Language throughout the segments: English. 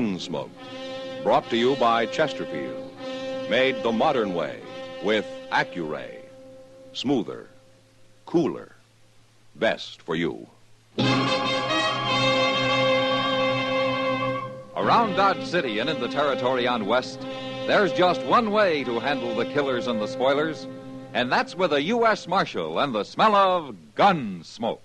Gunsmoke, brought to you by Chesterfield, made the modern way with Accuray. Smoother, cooler, best for you. Around Dodge City and in the territory on West, there's just one way to handle the killers and the spoilers, and that's with a U.S. Marshal and the smell of gun smoke.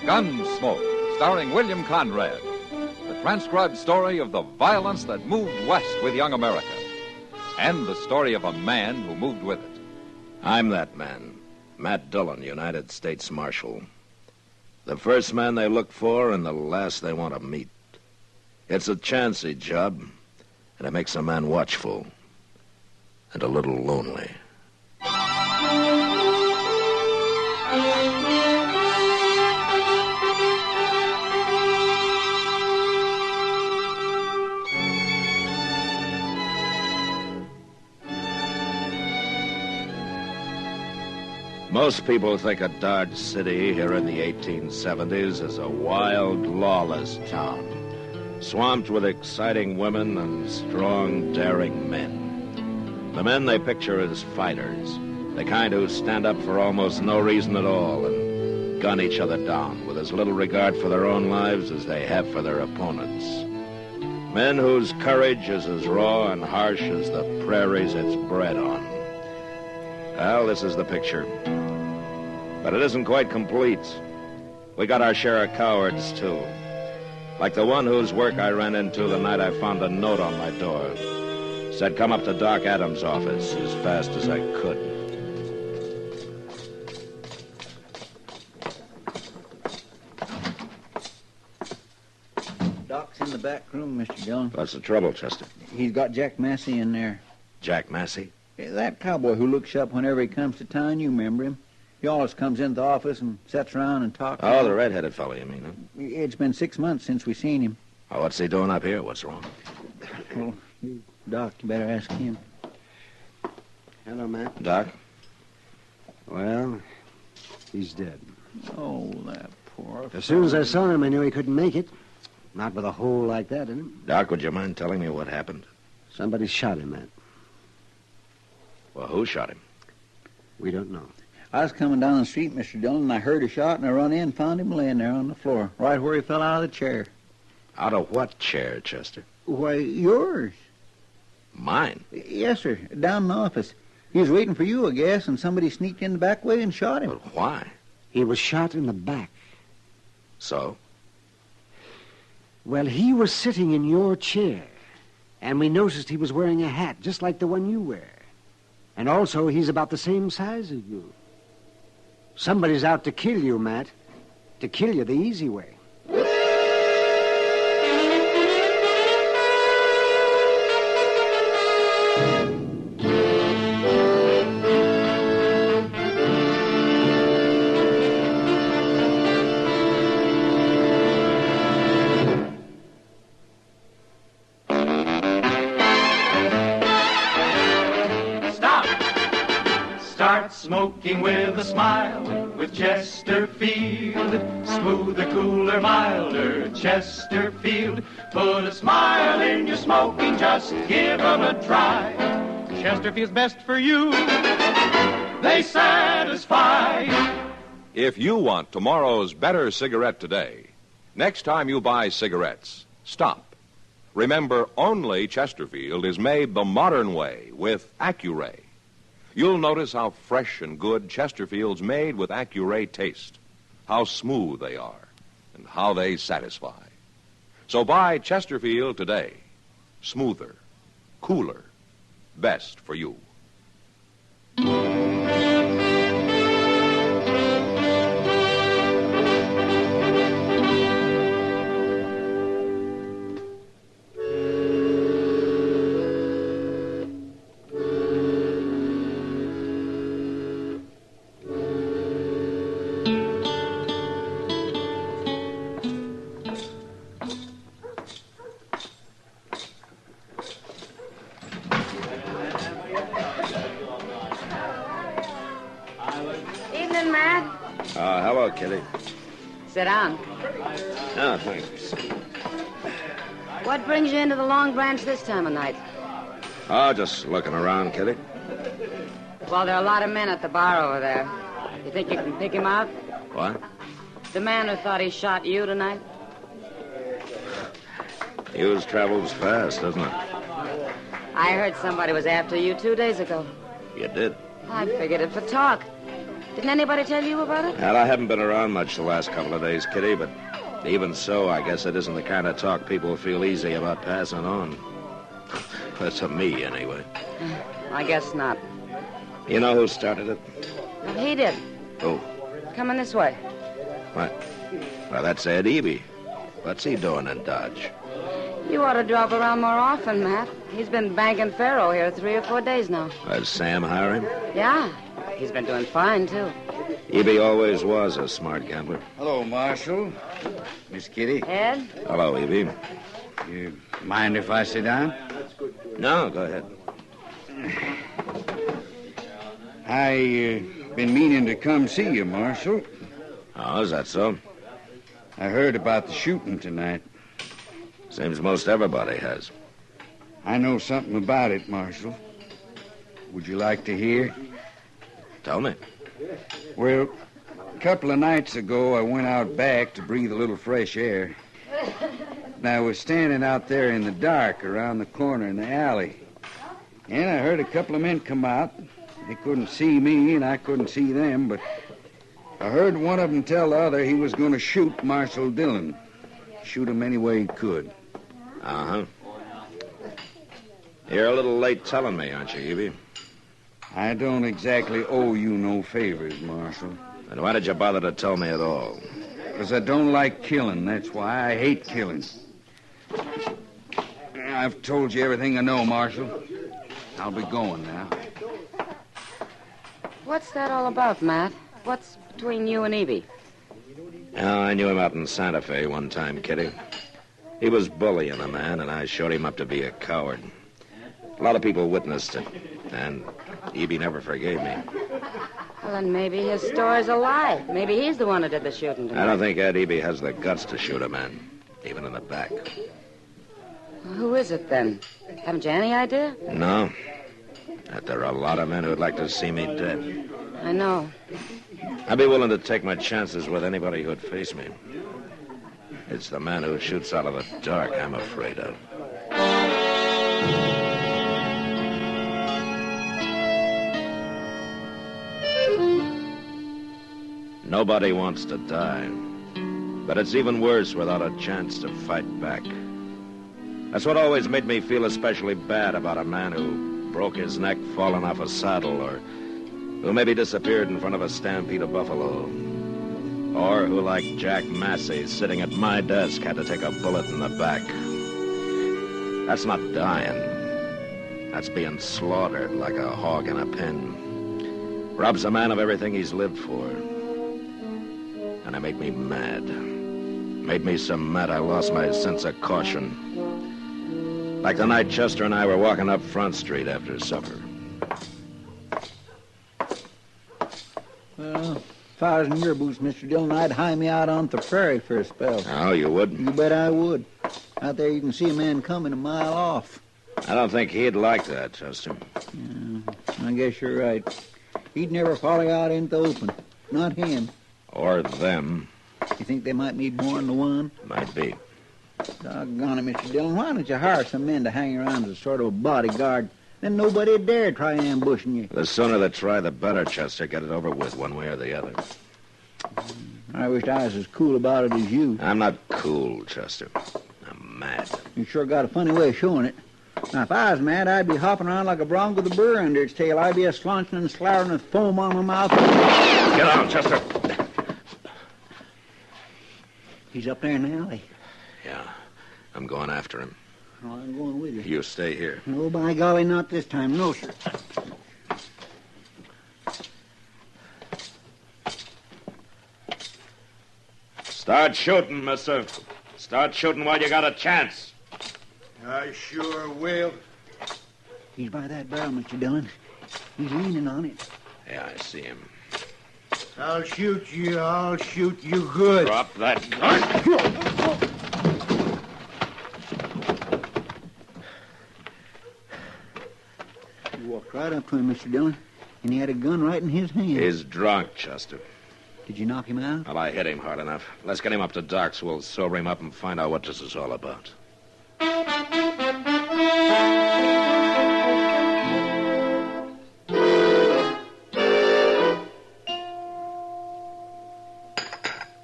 Gunsmoke, starring William Conrad, the transcribed story of the violence that moved west with young America, and the story of a man who moved with it. I'm that man, Matt Dillon, United States Marshal. The first man they look for and the last they want to meet. It's a chancy job, and it makes a man watchful and a little lonely. Most people think of Dodge City here in the 1870s as a wild, lawless town, swamped with exciting women and strong, daring men. The men they picture as fighters, the kind who stand up for almost no reason at all and gun each other down with as little regard for their own lives as they have for their opponents. Men whose courage is as raw and harsh as the prairies it's bred on. Well, this is the picture. But it isn't quite complete. We got our share of cowards, too. Like the one whose work I ran into the night I found a note on my door. Said, come up to Doc Adams' office as fast as I could. Doc's in the back room, Mr. Dillon. What's the trouble, Chester? He's got Jack Massey in there. Jack Massey? That cowboy who looks up whenever he comes to town, you remember him. He always comes into the office and sits around and talks. Oh, the red-headed fellow, you mean, huh? It's been 6 months since we seen him. Oh, what's he doing up here? What's wrong? Well, Doc, you better ask him. Hello, Matt. Doc? Well, he's dead. Oh, that poor As soon as I saw him, I knew he couldn't make it. Not with a hole like that in him. Doc, would you mind telling me what happened? Somebody shot him, Matt. Well, who shot him? We don't know. I was coming down the street, Mr. Dillon, and I heard a shot, and I run in and found him laying there on the floor, right where he fell out of the chair. Out of what chair, Chester? Why, yours. Mine? Yes, sir, down in the office. He was waiting for you, I guess, and somebody sneaked in the back way and shot him. But why? He was shot in the back. So? Well, he was sitting in your chair, and we noticed he was wearing a hat just like the one you wear. And also, he's about the same size as you. Somebody's out to kill you, Matt. To kill you the easy way. Smoking with a smile, with Chesterfield. Smoother, cooler, milder, Chesterfield. Put a smile in your smoking, just give 'em a try. Chesterfield's best for you. They satisfy. If you want tomorrow's better cigarette today, next time you buy cigarettes, stop. Remember, only Chesterfield is made the modern way with Accuray. You'll notice how fresh and good Chesterfield's made with Accuray taste, how smooth they are, and how they satisfy. So buy Chesterfield today. Smoother, cooler, best for you. Hello, Kitty. Sit down. Oh, thanks. What brings you into the Long Branch this time of night? Oh, just looking around, Kitty. Well, there are a lot of men at the bar over there. You think you can pick him out? What? The man who thought he shot you tonight? News travels fast, doesn't it? I heard somebody was after you 2 days ago. You did? I figured it for talk. Didn't anybody tell you about it? Well, I haven't been around much the last couple of days, Kitty, but even so, I guess it isn't the kind of talk people feel easy about passing on. That's to me, anyway. I guess not. You know who started it? Well, he did. Who? Coming this way. What? Well, that's Ed Eby. What's he doing in Dodge? You ought to drop around more often, Matt. He's been banking faro here 3 or 4 days now. Does Sam hire him? Yeah. He's been doing fine, too. Eby always was a smart gambler. Hello, Marshal. Miss Kitty. Ed? Hello, Eby. You mind if I sit down? No, go ahead. I been meaning to come see you, Marshal. Oh, is that so? I heard about the shooting tonight. Seems most everybody has. I know something about it, Marshal. Would you like to hear? Tell me. Well, a couple of nights ago, I went out back to breathe a little fresh air. And I was standing out there in the dark around the corner in the alley. And I heard a couple of men come out. They couldn't see me, and I couldn't see them, but I heard one of them tell the other he was going to shoot Marshal Dillon. Shoot him any way he could. Uh-huh. You're a little late telling me, aren't you, Eby? I don't exactly owe you no favors, Marshal. Then why did you bother to tell me at all? Because I don't like killing. That's why I hate killing. I've told you everything I know, Marshal. I'll be going now. What's that all about, Matt? What's between you and Eby? Oh, I knew him out in Santa Fe one time, Kitty. He was bullying a man, and I showed him up to be a coward. A lot of people witnessed it, and Eby never forgave me. Well, then maybe his story's a lie. Maybe he's the one who did the shooting tonight. I don't think Ed Eby has the guts to shoot a man, even in the back. Well, who is it, then? Haven't you any idea? No. That there are a lot of men who'd like to see me dead. I know. I'd be willing to take my chances with anybody who'd face me. It's the man who shoots out of the dark I'm afraid of. Nobody wants to die, but it's even worse without a chance to fight back. That's what always made me feel especially bad about a man who broke his neck falling off a saddle, or who maybe disappeared in front of a stampede of buffalo, or who, like Jack Massey, sitting at my desk, had to take a bullet in the back. That's not dying. That's being slaughtered like a hog in a pen. Robs a man of everything he's lived for. And it made me mad. Made me so mad I lost my sense of caution. Like the night Chester and I were walking up Front Street after supper. Well, if I was in your boots, Mr. Dillon, I'd hie me out on the prairie for a spell. Oh, you would? You bet I would. Out there you can see a man coming a mile off. I don't think he'd like that, Chester. Yeah, I guess you're right. He'd never follow you out into the open. Not him. Or them. You think they might need more than the one? Might be. Doggone it, Mr. Dillon. Why don't you hire some men to hang around as a sort of a bodyguard? Then nobody'd dare try ambushing you. The sooner they try, the better, Chester. Get it over with one way or the other. I wished I was as cool about it as you. I'm not cool, Chester. I'm mad. You sure got a funny way of showing it. Now, if I was mad, I'd be hopping around like a bronc with a burr under its tail. I'd be a slaunching and sloughing with foam on my mouth. Get out, Chester. He's up there in the alley. Yeah, I'm going after him. Oh, I'm going with you. You stay here. No, by golly, not this time. No, sir. Start shooting, mister. Start shooting while you got a chance. I sure will. He's by that barrel, Mr. Dillon. He's leaning on it. Yeah, I see him. I'll shoot you. I'll shoot you good. Drop that gun. You walked right up to him, Mr. Dillon, and he had a gun right in his hand. He's drunk, Chester. Did you knock him out? Well, I hit him hard enough. Let's get him up to Doc so we'll sober him up and find out what this is all about.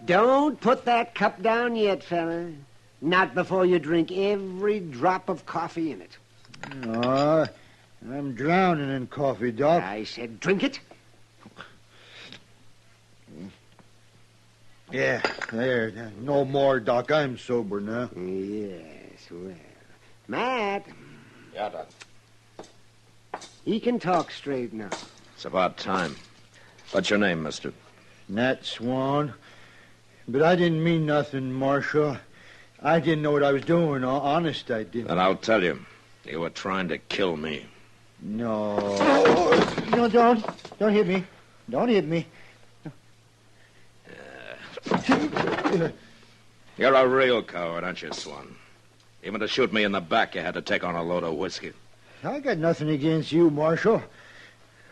Don't put that cup down yet, fella. Not before you drink every drop of coffee in it. I'm drowning in coffee, Doc. I said drink it. Yeah, there. No more, Doc. I'm sober now. Yes, well. Matt, Yeah, Doc. he can talk straight now. It's about time. What's your name, mister? Nat Swan. But I didn't mean nothing, Marshal. I didn't know what I was doing. Honest, I didn't. Then I'll tell you. You were trying to kill me. No. No, don't. Don't hit me. Don't hit me. You're a real coward, aren't you, Swan? Even to shoot me in the back, you had to take on a load of whiskey. I got nothing against you, Marshal.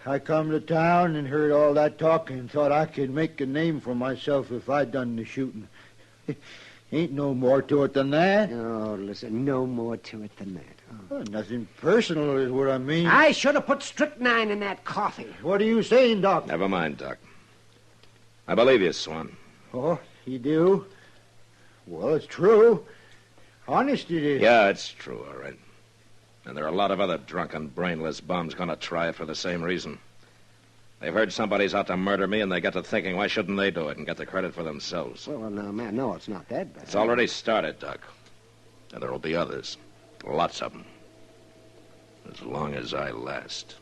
I come to town and heard all that talk and thought I could make a name for myself if I'd done the shooting. Ain't no more to it than that. Oh, listen, no more to it than that. Oh. Nothing personal is what I mean. I should have put strychnine in that coffee. What are you saying, Doc? Never mind, Doc. I believe you, Swan. Oh, you do? Well, it's true. Honest it is. Yeah, it's true, all right. And there are a lot of other drunken, brainless bums going to try it for the same reason. They've heard somebody's out to murder me, and they get to thinking, why shouldn't they do it and get the credit for themselves? Well, no, man, no, it's not that bad. It's already started, Doc. And there will be others. Lots of them. As long as I last.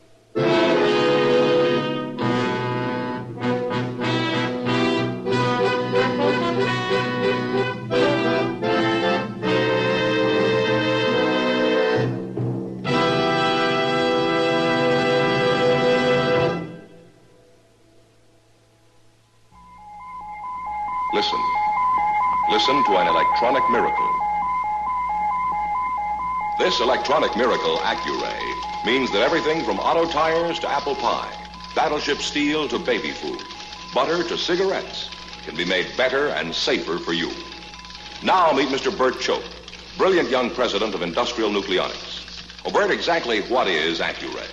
Listen. Listen to an electronic miracle. This electronic miracle, Accuray, means that everything from auto tires to apple pie, battleship steel to baby food, butter to cigarettes, can be made better and safer for you. Now meet Mr. Bert Choate, brilliant young president of Industrial Nucleonics. Oh, Bert, exactly what is Accuray?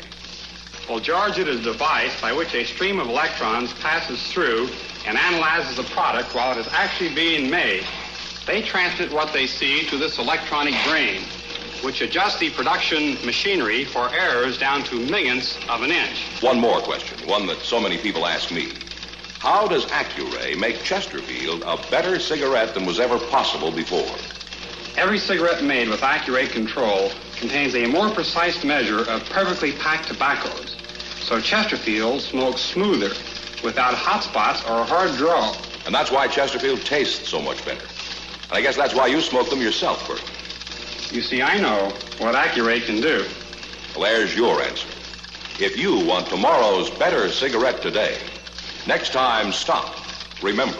Well, George, it is a device by which a stream of electrons passes through and analyzes the product while it is actually being made. They transmit what they see to this electronic brain, which adjusts the production machinery for errors down to millionths of an inch. One more question, one that so many people ask me. How does Accuray make Chesterfield a better cigarette than was ever possible before? Every cigarette made with Accuray control contains a more precise measure of perfectly packed tobaccos. So Chesterfield smokes smoother, without hot spots or a hard draw. And that's why Chesterfield tastes so much better. And I guess that's why you smoke them yourself, Bert. You see, I know what Accuray can do. Well, there's your answer. If you want tomorrow's better cigarette today, next time stop. Remember.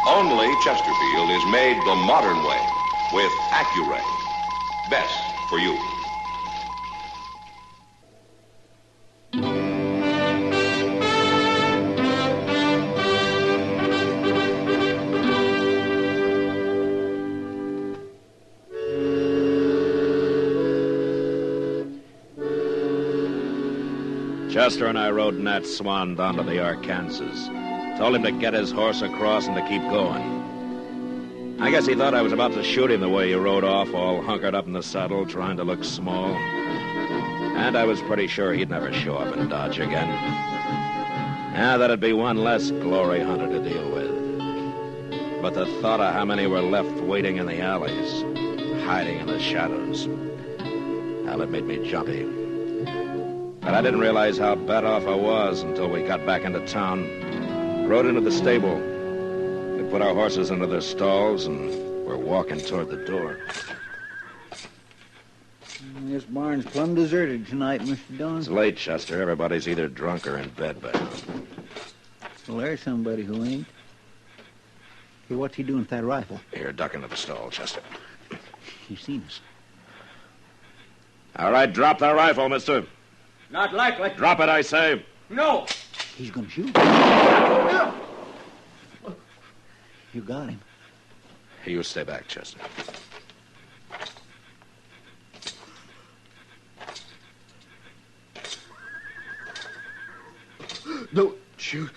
Only Chesterfield is made the modern way with Accuray. Best for you. Chester and I rode Nat Swan down to the Arkansas. Told him to get his horse across and to keep going. I guess he thought I was about to shoot him the way he rode off, all hunkered up in the saddle, trying to look small. And I was pretty sure he'd never show up in Dodge again. Yeah, that'd be one less glory hunter to deal with. But the thought of how many were left waiting in the alleys, hiding in the shadows, well, it made me jumpy. But I didn't realize how bad off I was until we got back into town, rode into the stable. We put our horses into their stalls, and we're walking toward the door. This barn's plumb deserted tonight, Mr. Dillon. It's late, Chester. Everybody's either drunk or in bed by now. Well, there's somebody who ain't. Hey, what's he doing with that rifle? Here, duck into the stall, Chester. He's seen us. All right, drop that rifle, mister. Not likely. Drop it, I say. No. He's gonna shoot. You got him. You stay back, Chester. Don't shoot.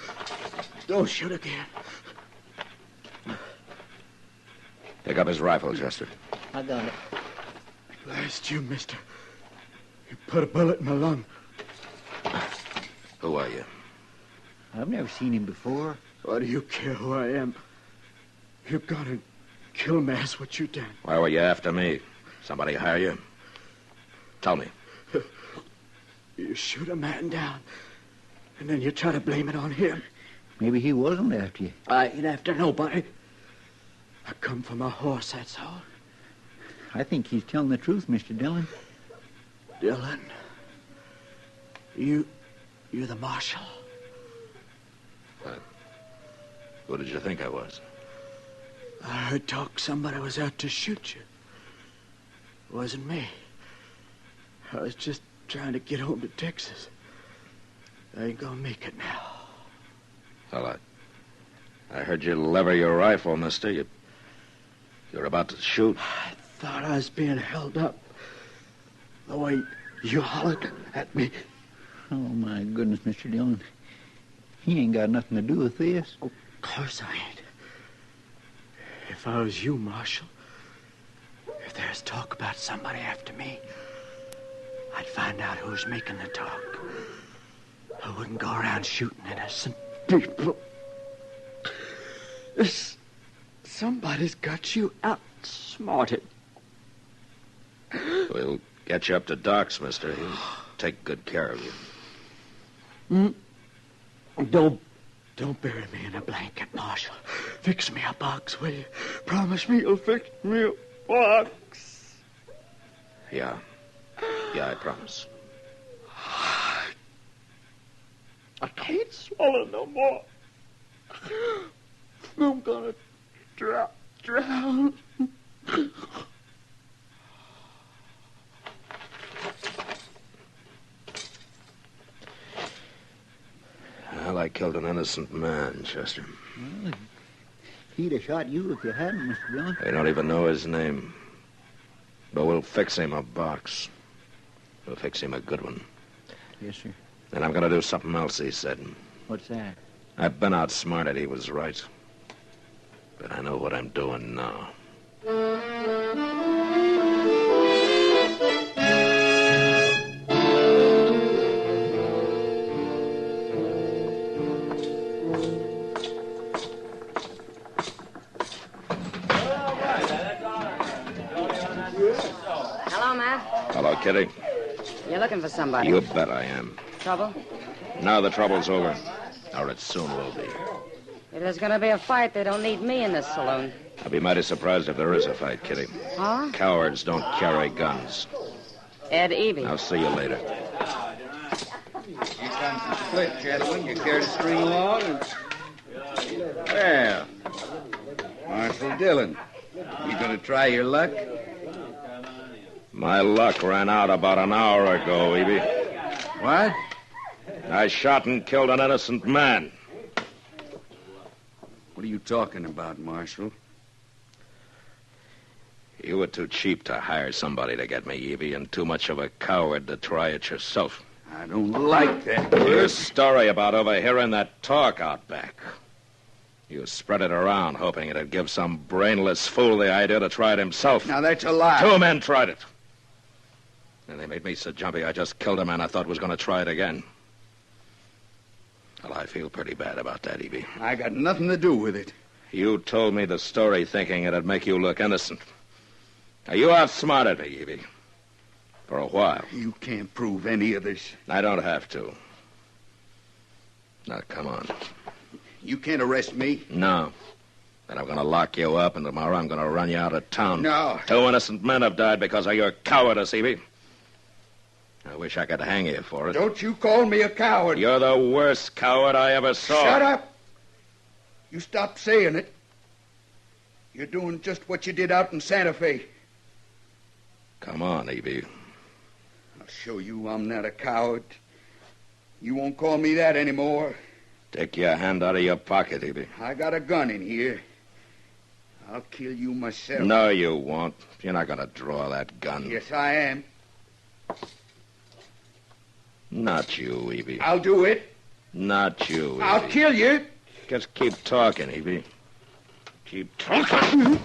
Don't shoot again. Pick up his rifle, Chester. I got it. Last you, mister. You put a bullet in my lung. Who are you? I've never seen him before. Why do you care who I am? You've got to kill me. That's what you done. Why were you after me? Somebody hire you? Tell me. You shoot a man down, and then you try to blame it on him. Maybe he wasn't after you. I ain't after nobody. I come for my horse, that's all. I think he's telling the truth, Mr. Dillon. Dillon, you're the marshal. Who did you think I was? I heard talk somebody was out to shoot you. It wasn't me. I was just trying to get home to Texas. I ain't gonna make it now. Well, I heard you lever your rifle, mister. You're about to shoot. I thought I was being held up. The way you hollered at me. Oh, my goodness, Mr. Dillon. He ain't got nothing to do with this. Of course I ain't. If I was you, Marshal, if there's talk about somebody after me, I'd find out who's making the talk. I wouldn't go around shooting innocent people. Somebody's got you outsmarted. We'll get you up to Doc's, mister. He'll take good care of you. Don't bury me in a blanket, Marshal. Fix me a box, will you? Promise me you'll fix me a box. Yeah, I promise. I can't swallow no more. I'm gonna drown. Well, I killed an innocent man, Chester. Well, he'd have shot you if you hadn't, Mr. Dillon. I don't even know his name. But we'll fix him a box. We'll fix him a good one. Yes, sir. And I'm going to do something else, he said. What's that? I've been outsmarted. He was right. But I know what I'm doing now. Hello, Matt. Hello, Kitty. You're looking for somebody. You bet I am. Trouble? Now the trouble's over. Or it soon will be. If there's going to be a fight, they don't need me in this saloon. I'll be mighty surprised if there is a fight, Kitty. Huh? Cowards don't carry guns. Ed Evie. I'll see you later. Here comes the split, gentlemen. You care to string along? Well, Marshal Dillon, you gonna try your luck? My luck ran out about an hour ago, Evie. What? I shot and killed an innocent man. What are you talking about, Marshal? You were too cheap to hire somebody to get me, Evie, and too much of a coward to try it yourself. I don't like that. Your story about overhearing that talk out back. You spread it around, hoping it'd give some brainless fool the idea to try it himself. Now, that's a lie. 2 men tried it. And they made me so jumpy I just killed a man I thought was going to try it again. Well, I feel pretty bad about that, Evie. I got nothing to do with it. You told me the story thinking it'd make you look innocent. Now, you outsmarted me, Evie. For a while. You can't prove any of this. I don't have to. Now, come on. You can't arrest me. No. Then I'm going to lock you up, and tomorrow I'm going to run you out of town. No. 2 innocent men have died because of your cowardice, Evie. I wish I could hang you for it. Don't you call me a coward. You're the worst coward I ever saw. Shut up. You stop saying it. You're doing just what you did out in Santa Fe. Come on, Evie. I'll show you I'm not a coward. You won't call me that anymore. Take your hand out of your pocket, Evie. I got a gun in here. I'll kill you myself. No, you won't. You're not going to draw that gun. Yes, I am. Not you, Evie. I'll do it. Not you, Evie. I'll kill you. Just keep talking, Evie. Keep talking.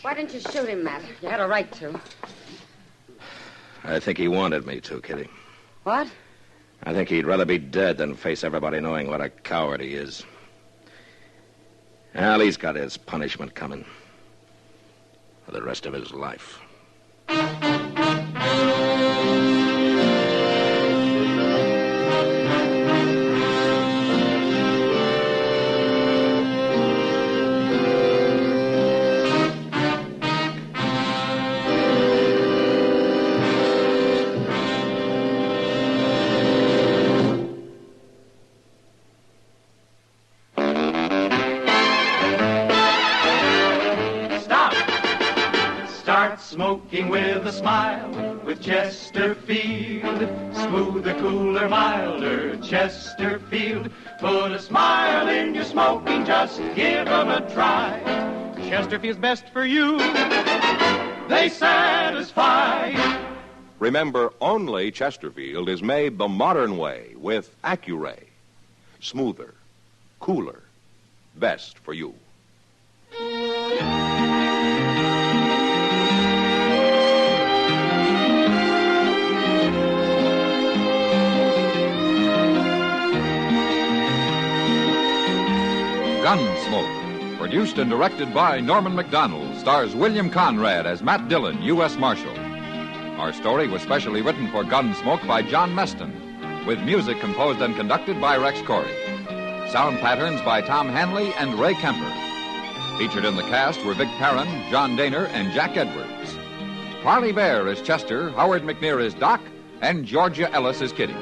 Why didn't you shoot him, Matt? You had a right to. I think he wanted me to, Kitty. What? I think he'd rather be dead than face everybody knowing what a coward he is. Well, he's got his punishment coming for the rest of his life. Smoking with a smile, with Chesterfield. Smoother, cooler, milder, Chesterfield. Put a smile in your smoking, just give them a try. Chesterfield's best for you. They satisfy. Remember, only Chesterfield is made the modern way with Accuray. Smoother, cooler, best for you. Gunsmoke, produced and directed by Norman Macdonald, stars William Conrad as Matt Dillon, U.S. Marshal. Our story was specially written for Gunsmoke by John Meston, with music composed and conducted by Rex Corey. Sound patterns by Tom Hanley and Ray Kemper. Featured in the cast were Vic Perrin, John Daner, and Jack Edwards. Parley Bear is Chester, Howard McNear is Doc, and Georgia Ellis is Kitty.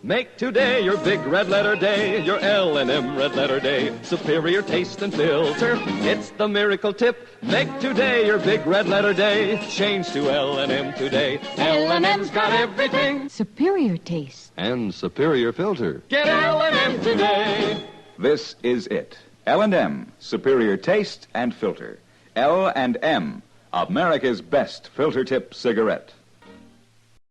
Make today your big red letter day, your L&M red letter day. Superior taste and filter, it's the miracle tip. Make today your big red letter day. Change to L&M today. L&M's got everything. Superior taste. And superior filter. Get L&M today. This is it. L&M, superior taste and filter. L&M, America's best filter tip cigarette.